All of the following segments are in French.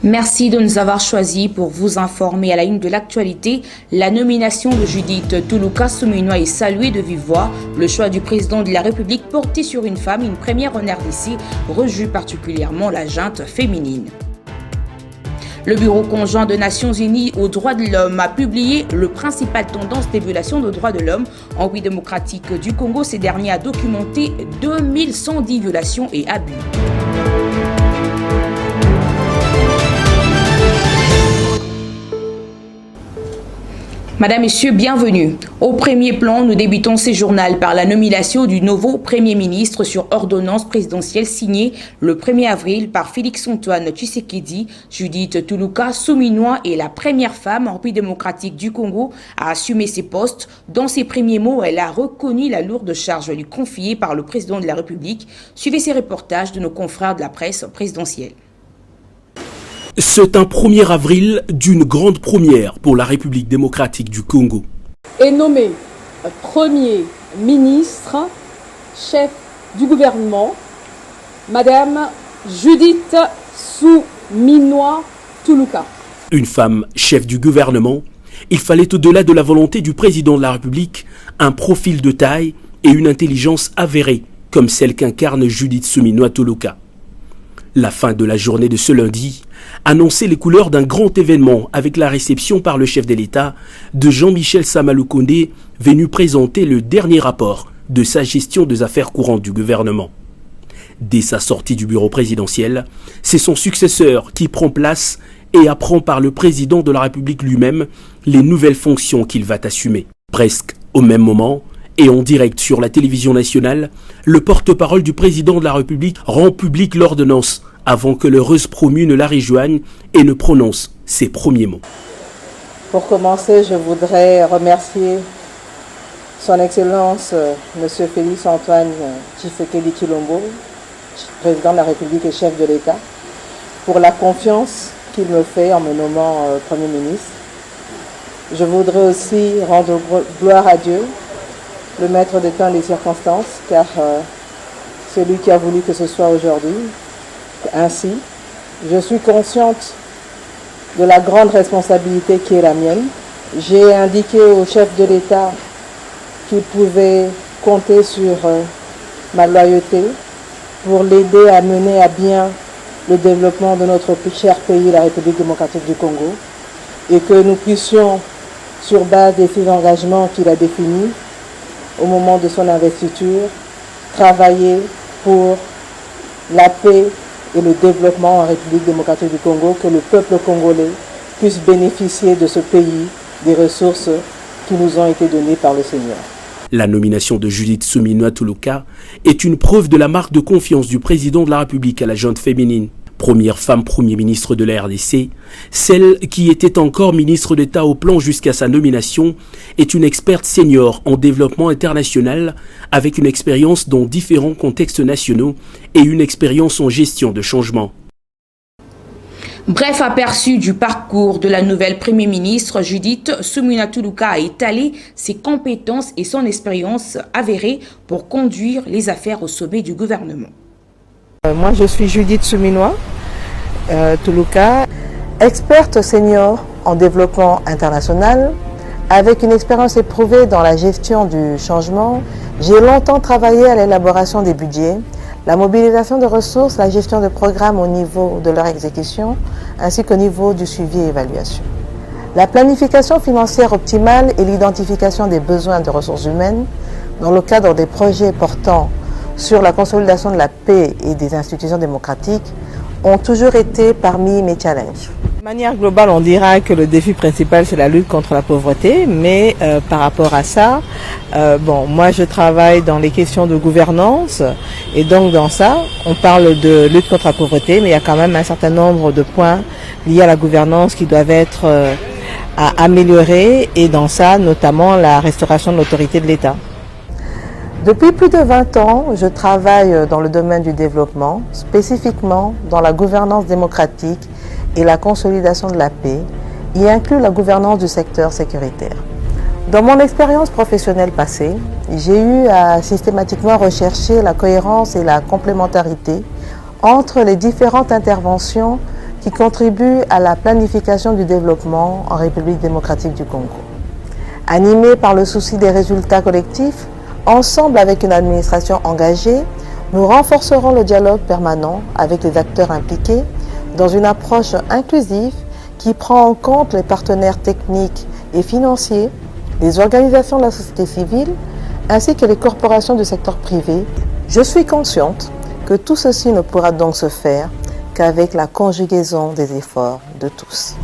Merci de nous avoir choisis pour vous informer à la une de l'actualité. La nomination de Judith Toulouka Souminois est saluée de vive voix. Le choix du président de la République porté sur une femme, une première en RDC, réjouit particulièrement la junte féminine. Le Bureau conjoint des Nations Unies aux droits de l'homme a publié le principal tendance d'évaluation des droits de l'homme en République démocratique du Congo. Ces derniers a documenté 2110 violations et abus. Madame, Messieurs, bienvenue. Au premier plan, nous débutons ce journal par la nomination du nouveau Premier ministre sur ordonnance présidentielle signée le 1er avril par Félix-Antoine Tshisekedi. Judith Toulouka Souminois est la première femme en République démocratique du Congo à assumer ces postes. Dans ses premiers mots, elle a reconnu la lourde charge lui confiée par le président de la République. Suivez ces reportages de nos confrères de la presse présidentielle. C'est un 1er avril d'une grande première pour la République démocratique du Congo. Est nommé Premier ministre, chef du gouvernement, Madame Judith Souminois Toulouka. Une femme chef du gouvernement, il fallait au-delà de la volonté du président de la République un profil de taille et une intelligence avérée comme celle qu'incarne Judith Souminois Toulouka. La fin de la journée de ce lundi annonçait les couleurs d'un grand événement avec la réception par le chef de l'État de Jean-Michel Sama-Lukonde, venu présenter le dernier rapport de sa gestion des affaires courantes du gouvernement. Dès sa sortie du bureau présidentiel, c'est son successeur qui prend place et apprend par le président de la République lui-même les nouvelles fonctions qu'il va assumer. Presque au même moment, et en direct sur la télévision nationale, le porte-parole du président de la République rend publique l'ordonnance avant que l'heureuse promue ne la rejoigne et ne prononce ses premiers mots. Pour commencer, je voudrais remercier son Excellence M. Félix-Antoine Tshisekedi Tshilombo, président de la République et chef de l'État, pour la confiance qu'il me fait en me nommant Premier ministre. Je voudrais aussi rendre gloire à Dieu, le maître des temps et des circonstances, car c'est lui qui a voulu que ce soit aujourd'hui. Ainsi, je suis consciente de la grande responsabilité qui est la mienne. J'ai indiqué au chef de l'État qu'il pouvait compter sur ma loyauté pour l'aider à mener à bien le développement de notre cher pays, la République démocratique du Congo, et que nous puissions, sur base des 6 engagements qu'il a définis, au moment de son investiture, travailler pour la paix et le développement en République démocratique du Congo, que le peuple congolais puisse bénéficier de ce pays, des ressources qui nous ont été données par le Seigneur. La nomination de Judith Souminois Toulouka est une preuve de la marque de confiance du président de la République à la junte féminine. Première femme Premier ministre de la RDC, celle qui était encore ministre d'État au plan jusqu'à sa nomination, est une experte senior en développement international avec une expérience dans différents contextes nationaux et une expérience en gestion de changement. Bref aperçu du parcours de la nouvelle Premier ministre, Judith Souminois Toulouka a étalé ses compétences et son expérience avérée pour conduire les affaires au sommet du gouvernement. Moi, je suis Judith Souminois Toulouka, experte senior en développement international, avec une expérience éprouvée dans la gestion du changement. J'ai longtemps travaillé à l'élaboration des budgets, la mobilisation de ressources, la gestion de programmes au niveau de leur exécution, ainsi qu'au niveau du suivi et évaluation. La planification financière optimale et l'identification des besoins de ressources humaines dans le cadre des projets portant sur la consolidation de la paix et des institutions démocratiques ont toujours été parmi mes challenges. De manière globale, on dira que le défi principal, c'est la lutte contre la pauvreté, mais par rapport à ça, moi je travaille dans les questions de gouvernance, et donc dans ça, on parle de lutte contre la pauvreté, mais il y a quand même un certain nombre de points liés à la gouvernance qui doivent être à améliorer, et dans ça, notamment la restauration de l'autorité de l'État. Depuis plus de 20 ans, je travaille dans le domaine du développement, spécifiquement dans la gouvernance démocratique et la consolidation de la paix, y inclut la gouvernance du secteur sécuritaire. Dans mon expérience professionnelle passée, j'ai eu à systématiquement rechercher la cohérence et la complémentarité entre les différentes interventions qui contribue à la planification du développement en République démocratique du Congo. Animés par le souci des résultats collectifs, ensemble avec une administration engagée, nous renforcerons le dialogue permanent avec les acteurs impliqués dans une approche inclusive qui prend en compte les partenaires techniques et financiers, les organisations de la société civile, ainsi que les corporations du secteur privé. Je suis consciente que tout ceci ne pourra donc se faire qu'avec la conjugaison des efforts de tous.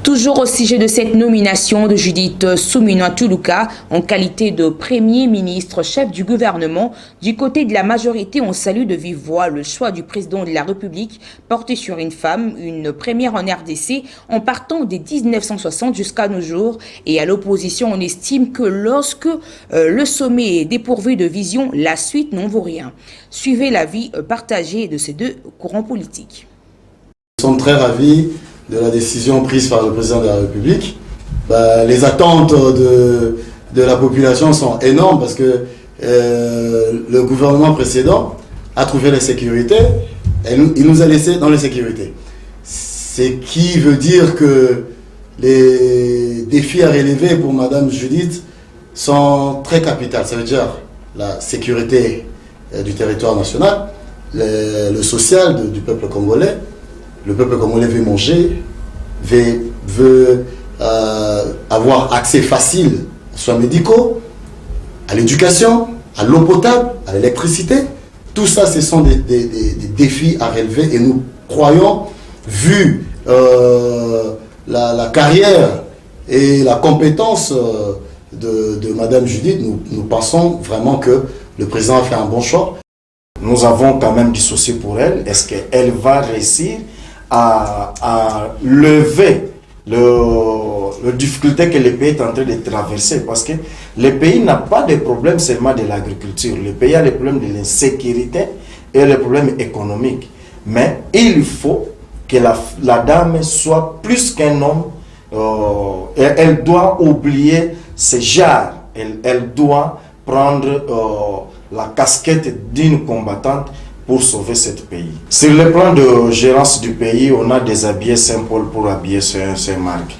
Toujours au sujet de cette nomination de Judith Suminwa Tuluka en qualité de Premier ministre chef du gouvernement, du côté de la majorité, on salue de vive voix le choix du président de la République porté sur une femme, une première en RDC, en partant des 1960 jusqu'à nos jours. Et à l'opposition, on estime que lorsque le sommet est dépourvu de vision, la suite n'en vaut rien. Suivez l'avis partagé de ces deux courants politiques. Nous sommes très ravis de la décision prise par le président de la République. Les attentes de la population sont énormes parce que le gouvernement précédent a trouvé la sécurité et il nous a laissé dans l'insécurité. Ce qui veut dire que les défis à relever pour Madame Judith sont très capitaux. Ça veut dire la sécurité du territoire national, le social du peuple congolais. Le peuple congolais veut manger, veut avoir accès facile aux soins médicaux, à l'éducation, à l'eau potable, à l'électricité. Tout ça, ce sont des défis à relever et nous croyons, vu la carrière et la compétence de Madame Judith, nous pensons vraiment que le président a fait un bon choix. Nous avons quand même du souci pour elle. Est-ce qu'elle va réussir à lever le difficulté que le pays est en train de traverser? Parce que le pays n'a pas de problème seulement de l'agriculture. Le pays a le problème de l'insécurité et le problème économique. Mais il faut que la dame soit plus qu'un homme. Elle doit oublier ses jarres. Elle doit prendre la casquette d'une combattante pour sauver ce pays. Sur le plan de gérance du pays, on a déshabillé Saint-Paul pour habiller Saint-Marc.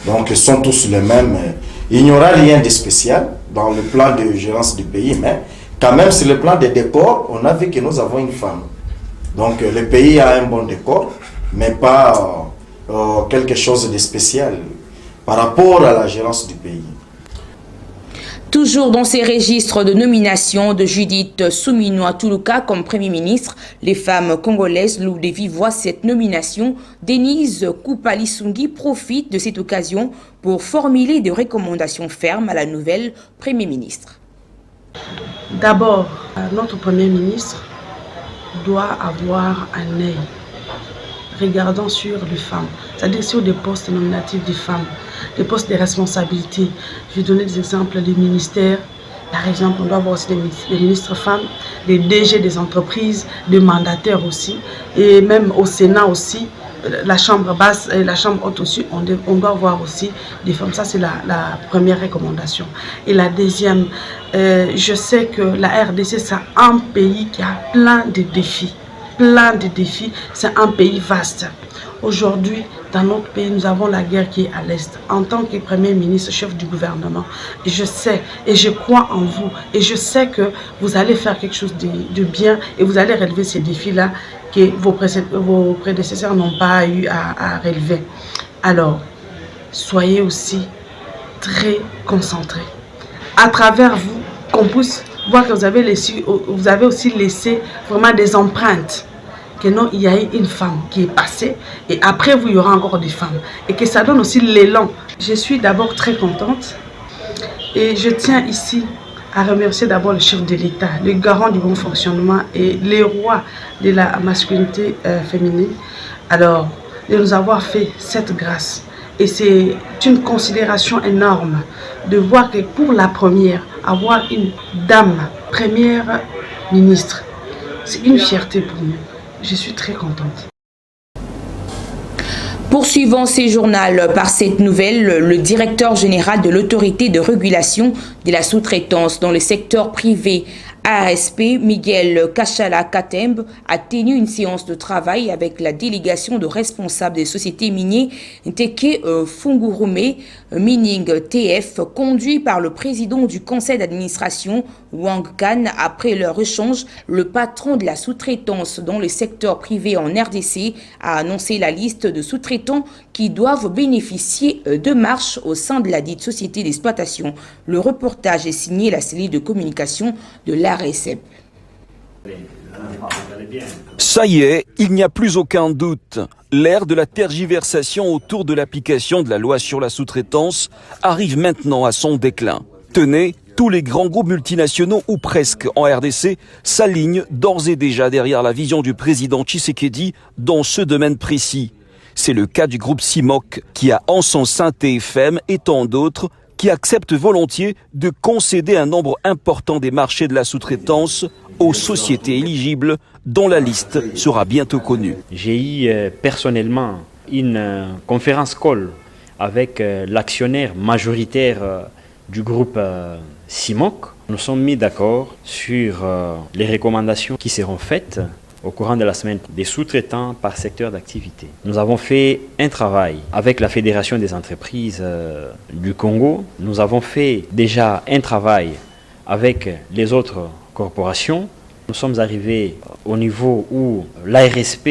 Donc ils sont tous les mêmes. Il n'y aura rien de spécial dans le plan de gérance du pays, mais quand même sur le plan des décors, on a vu que nous avons une femme. Donc le pays a un bon décor, mais pas quelque chose de spécial par rapport à la gérance du pays. Toujours dans ces registres de nomination de Judith Suminwa Tuluka comme Premier ministre, les femmes congolaises louent de vive voix cette nomination. Denise Kupalisungi profite de cette occasion pour formuler des recommandations fermes à la nouvelle Premier ministre. D'abord, notre Premier ministre doit avoir un œil regardant sur les femmes, c'est-à-dire sur des postes nominatifs des femmes, des postes de responsabilité. Je vais donner des exemples des ministères. Par exemple, on doit avoir aussi des ministres femmes, des DG des entreprises, des mandataires aussi, et même au Sénat aussi, la chambre basse et la chambre haute aussi, on doit avoir aussi des femmes. Ça, c'est la première recommandation. Et la deuxième, je sais que la RDC, c'est un pays qui a plein de défis. C'est un pays vaste. Aujourd'hui, dans notre pays, nous avons la guerre qui est à l'Est. En tant que Premier ministre, chef du gouvernement, je sais et je crois en vous. Et je sais que vous allez faire quelque chose de bien et vous allez relever ces défis-là que vos prédécesseurs n'ont pas eu à relever. Alors, soyez aussi très concentrés. À travers vous, qu'on puisse voir que vous avez aussi laissé vraiment des empreintes. Que non, il y a une femme qui est passée et après vous, il y aura encore des femmes. Et que ça donne aussi l'élan. Je suis d'abord très contente et je tiens ici à remercier d'abord le chef de l'État, le garant du bon fonctionnement et les rois de la masculinité féminine. Alors, de nous avoir fait cette grâce. Et c'est une considération énorme de voir que pour la première, avoir une dame première ministre, c'est une fierté pour nous. Je suis très contente. Poursuivant ces journaux par cette nouvelle, le directeur général de l'autorité de régulation de la sous-traitance dans le secteur privé ASP Miguel Kachala Katembe a tenu une séance de travail avec la délégation de responsables des sociétés minières Teke Fungurume Mining TF, conduit par le président du conseil d'administration Wang Kan. Après leur échange, le patron de la sous-traitance dans le secteur privé en RDC a annoncé la liste de sous-traitants qui doivent bénéficier de marches au sein de la dite société d'exploitation. Le reportage est signé la cellule de communication de l'ARSEP. Ça y est, il n'y a plus aucun doute. L'ère de la tergiversation autour de l'application de la loi sur la sous-traitance arrive maintenant à son déclin. Tenez, tous les grands groupes multinationaux, ou presque, en RDC, s'alignent d'ores et déjà derrière la vision du président Tshisekedi dans ce domaine précis. C'est le cas du groupe CIMOC, qui a en son sein TFM et tant d'autres, qui acceptent volontiers de concéder un nombre important des marchés de la sous-traitance aux sociétés éligibles dont la liste sera bientôt connue. J'ai eu personnellement une conférence call avec l'actionnaire majoritaire du groupe CIMOC. Nous sommes mis d'accord sur les recommandations qui seront faites au courant de la semaine des sous-traitants par secteur d'activité. Nous avons fait un travail avec la Fédération des entreprises du Congo. Nous avons fait déjà un travail avec les autres corporations. Nous sommes arrivés au niveau où l'ARSP,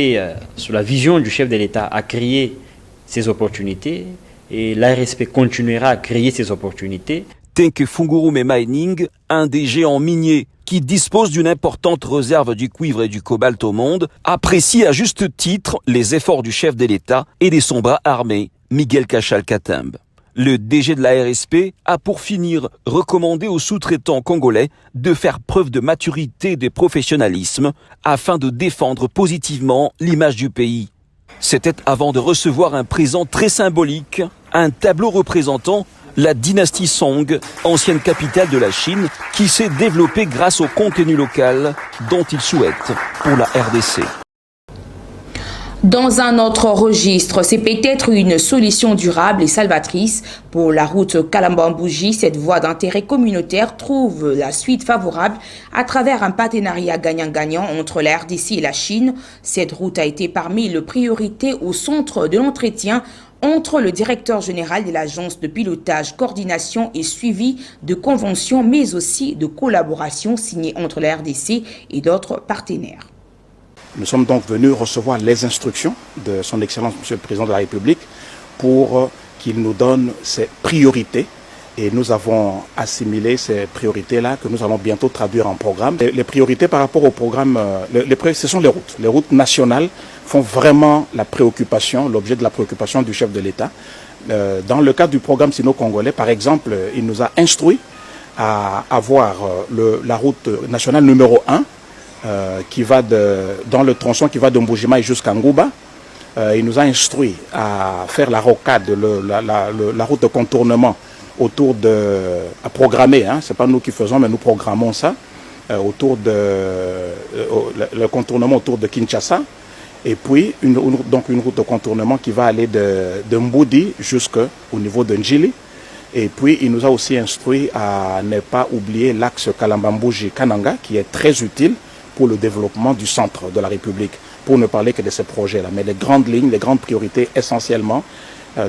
sous la vision du chef de l'État, a créé ces opportunités et l'ARSP continuera à créer ces opportunités. Teke Fungurume Mining, un des géants miniers qui dispose d'une importante réserve du cuivre et du cobalt au monde, apprécie à juste titre les efforts du chef de l'État et de son bras armé, Miguel Kachala Katembe. Le DG de la RSP a pour finir recommandé aux sous-traitants congolais de faire preuve de maturité et de professionnalisme afin de défendre positivement l'image du pays. C'était avant de recevoir un présent très symbolique, un tableau représentant la dynastie Song, ancienne capitale de la Chine, qui s'est développée grâce au contenu local dont il souhaite pour la RDC. Dans un autre registre, c'est peut-être une solution durable et salvatrice pour la route Kalamba-Mbouji. Cette voie d'intérêt communautaire trouve la suite favorable à travers un partenariat gagnant-gagnant entre la RDC et la Chine. Cette route a été parmi les priorités au centre de l'entretien entre le directeur général de l'agence de pilotage, coordination et suivi de conventions, mais aussi de collaboration signée entre la RDC et d'autres partenaires. Nous sommes donc venus recevoir les instructions de son Excellence Monsieur le Président de la République pour qu'il nous donne ses priorités. Et nous avons assimilé ces priorités-là que nous allons bientôt traduire en programme. Les priorités par rapport au programme, ce sont les routes. Les routes nationales font vraiment la préoccupation, l'objet de la préoccupation du chef de l'État. Dans le cadre du programme sino-congolais, par exemple, il nous a instruit à avoir la route nationale numéro 1 qui va dans le tronçon qui va de Mbujimai jusqu'à Ngouba. Il nous a instruit à faire la rocade, la route de contournement à programmer, hein, c'est pas nous qui faisons, mais nous programmons ça, le contournement autour de Kinshasa, et puis une route de contournement qui va aller de Mboudi jusqu'au niveau de Njili. Et puis il nous a aussi instruit à ne pas oublier l'axe Kalamba-Mbouji-Kananga, qui est très utile pour le développement du centre de la République, pour ne parler que de ces projets-là. Mais les grandes lignes, les grandes priorités essentiellement,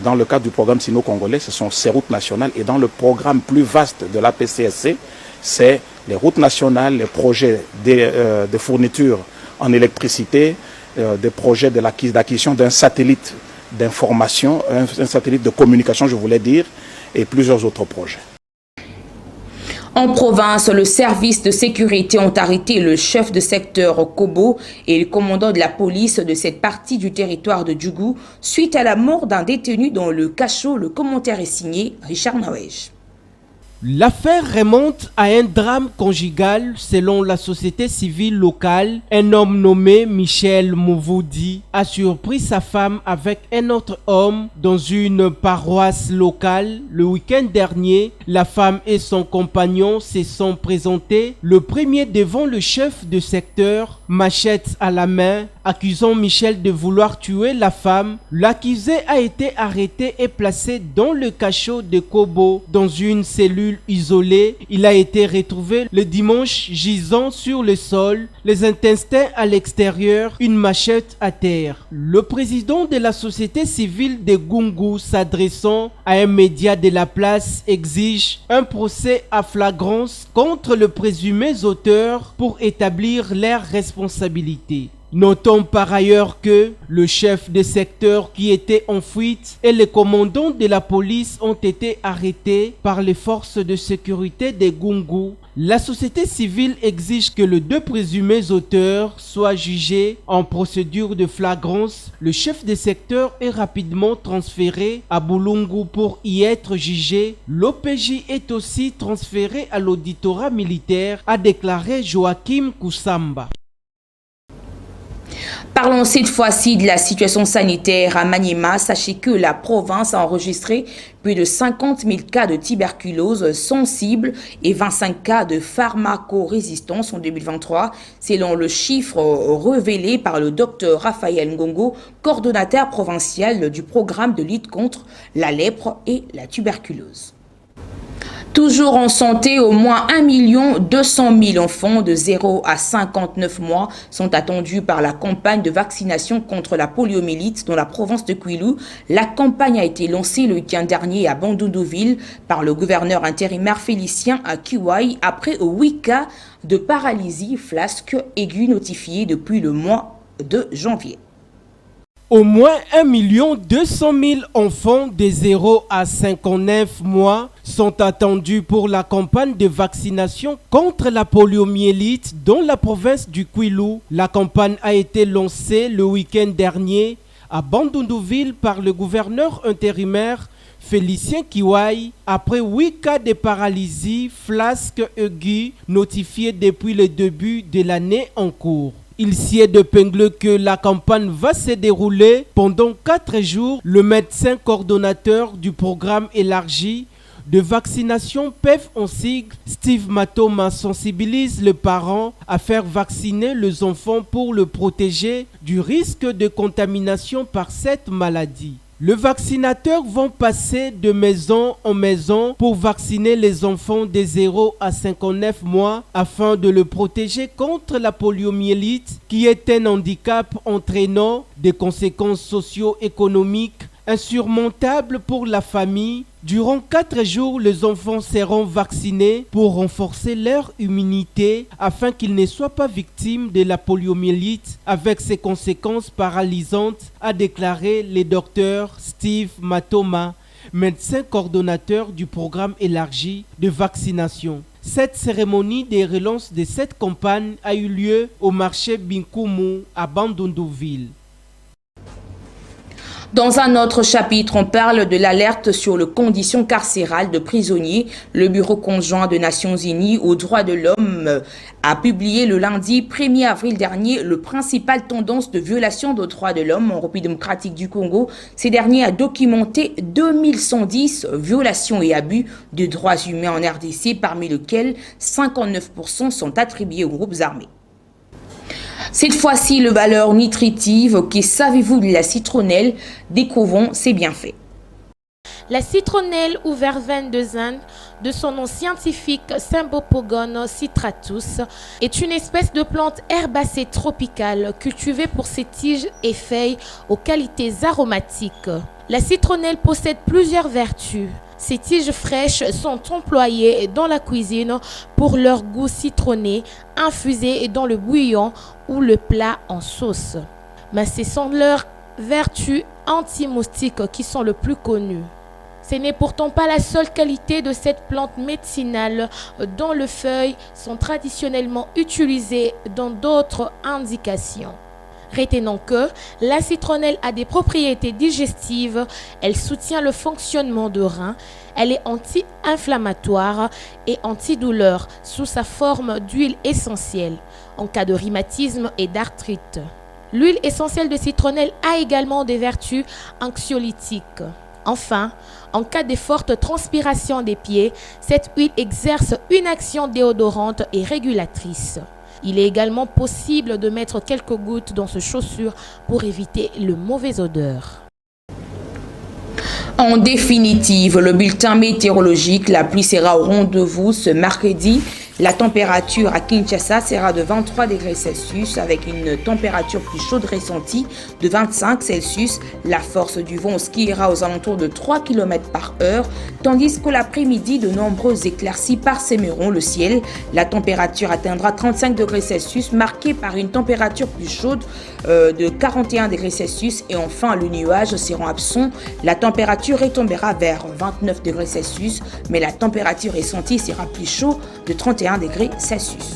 dans le cadre du programme sino-congolais, ce sont ces routes nationales. Et dans le programme plus vaste de l'APCSC, c'est les routes nationales, les projets de fourniture en électricité, des projets d'acquisition d'un satellite d'information, un satellite de communication, je voulais dire, et plusieurs autres projets. En province, le service de sécurité ont arrêté le chef de secteur Kobo et le commandant de la police de cette partie du territoire de Djougou suite à la mort d'un détenu dans le cachot. Le commentaire est signé Richard Nawej. L'affaire remonte à un drame conjugal selon la société civile locale. Un homme nommé Michel Mouvoudi a surpris sa femme avec un autre homme dans une paroisse locale. Le week-end dernier, la femme et son compagnon se sont présentés le premier devant le chef de secteur machette à la main, accusant Michel de vouloir tuer la femme. L'accusé a été arrêté et placé dans le cachot de Kobo, dans une cellule isolée. Il a été retrouvé le dimanche gisant sur le sol, les intestins à l'extérieur, une machette à terre. Le président de la société civile de Gungu, s'adressant à un média de la place, exige un procès à flagrance contre le présumé auteur pour établir leurs responsabilités. Notons par ailleurs que le chef de secteur qui était en fuite et le commandant de la police ont été arrêtés par les forces de sécurité de Gungu. La société civile exige que les deux présumés auteurs soient jugés en procédure de flagrance. Le chef de secteur est rapidement transféré à Bulungu pour y être jugé. L'OPJ est aussi transféré à l'auditorat militaire, a déclaré Joachim Kusamba. Parlons cette fois-ci de la situation sanitaire à Maniema. Sachez que la province a enregistré plus de 50 000 cas de tuberculose sensible et 25 cas de pharmacorésistance en 2023, selon le chiffre révélé par le docteur Raphaël Ngongo, coordonnateur provincial du programme de lutte contre la lèpre et la tuberculose. Toujours en santé, au moins 1 200 000 enfants de 0 à 59 mois sont attendus par la campagne de vaccination contre la poliomyélite dans la province de Kwilu. La campagne a été lancée le week-end dernier à Bandundu-Ville par le gouverneur intérimaire Félicien Kiwai après 8 cas de paralysie flasque aiguë notifiés depuis le mois de janvier. Au moins 1 200 000 enfants de 0 à 59 mois sont attendus pour la campagne de vaccination contre la poliomyélite dans la province du Kwilu. La campagne a été lancée le week-end dernier à Bandundu-Ville par le gouverneur intérimaire Félicien Kiwai après 8 cas de paralysie flasque aiguë notifiés depuis le début de l'année en cours. Il s'y est épinglé que la campagne va se dérouler pendant 4 jours. Le médecin coordonnateur du programme élargi de vaccination PEV en sigle, Steve Matoma, sensibilise les parents à faire vacciner les enfants pour le protéger du risque de contamination par cette maladie. Les vaccinateurs vont passer de maison en maison pour vacciner les enfants de 0 à 59 mois afin de le protéger contre la poliomyélite qui est un handicap entraînant des conséquences socio-économiques insurmontables pour la famille. Durant 4 jours, les enfants seront vaccinés pour renforcer leur immunité afin qu'ils ne soient pas victimes de la poliomyélite avec ses conséquences paralysantes, a déclaré le docteur Steve Matoma, médecin coordonnateur du programme élargi de vaccination. Cette cérémonie de relance de cette campagne a eu lieu au marché Binkumu à Bandundu-Ville. Dans un autre chapitre, on parle de l'alerte sur les conditions carcérales de prisonniers. Le Bureau conjoint des Nations Unies aux droits de l'homme a publié le lundi 1er avril dernier le principal tendance de violation des droits de l'homme en République démocratique du Congo. Ces derniers a documenté 2110 violations et abus de droits humains en RDC, parmi lesquels 59% sont attribués aux groupes armés. Cette fois-ci, le valeur nutritive, que savez-vous de la citronnelle? Découvrons ses bienfaits. La citronnelle ou verveine de Zinde, de son nom scientifique Symbopogon citratus, est une espèce de plante herbacée tropicale cultivée pour ses tiges et feuilles aux qualités aromatiques. La citronnelle possède plusieurs vertus. Ces tiges fraîches sont employées dans la cuisine pour leur goût citronné, infusées dans le bouillon ou le plat en sauce. Mais ce sont leurs vertus anti-moustiques qui sont les plus connues. Ce n'est pourtant pas la seule qualité de cette plante médicinale dont les feuilles sont traditionnellement utilisées dans d'autres indications. Retenons que la citronnelle a des propriétés digestives, elle soutient le fonctionnement des reins, elle est anti-inflammatoire et antidouleur sous sa forme d'huile essentielle en cas de rhumatisme et d'arthrite. L'huile essentielle de citronnelle a également des vertus anxiolytiques. Enfin, en cas de forte transpiration des pieds, cette huile exerce une action déodorante et régulatrice. Il est également possible de mettre quelques gouttes dans ce chaussure pour éviter le mauvais odeur. En définitive, le bulletin météorologique, la pluie sera au rendez-vous ce mercredi. La température à Kinshasa sera de 23 degrés Celsius avec une température plus chaude ressentie de 25 Celsius. La force du vent skiera aux alentours de 3 km/h, tandis que l'après-midi, de nombreuses éclaircies parsemeront le ciel. La température atteindra 35 degrés Celsius, marquée par une température plus chaude de 41 degrés Celsius. Et enfin, les nuages seront absents. La température retombera vers 29 degrés Celsius, mais la température ressentie sera plus chaude de 31 degrés Celsius.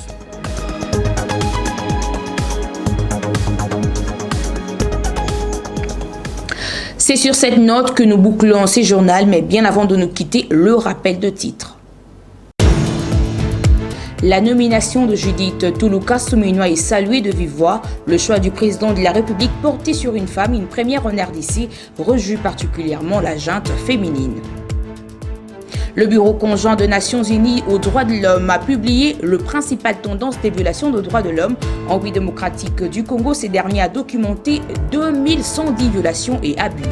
C'est sur cette note que nous bouclons ces journaux, mais bien avant de nous quitter, le rappel de titre. La nomination de Judith Tuluka Suminwa est saluée de vive voix. Le choix du président de la République porté sur une femme, une première en RDC, réjouit particulièrement la junte féminine. Le Bureau conjoint des Nations Unies aux droits de l'homme a publié le principal tendance des violations des droits de l'homme en République démocratique du Congo. Ces derniers a documenté 2110 violations et abus.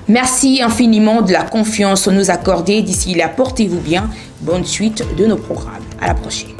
Merci infiniment de la confiance nous accordée. D'ici là, portez-vous bien. Bonne suite de nos programmes. À la prochaine.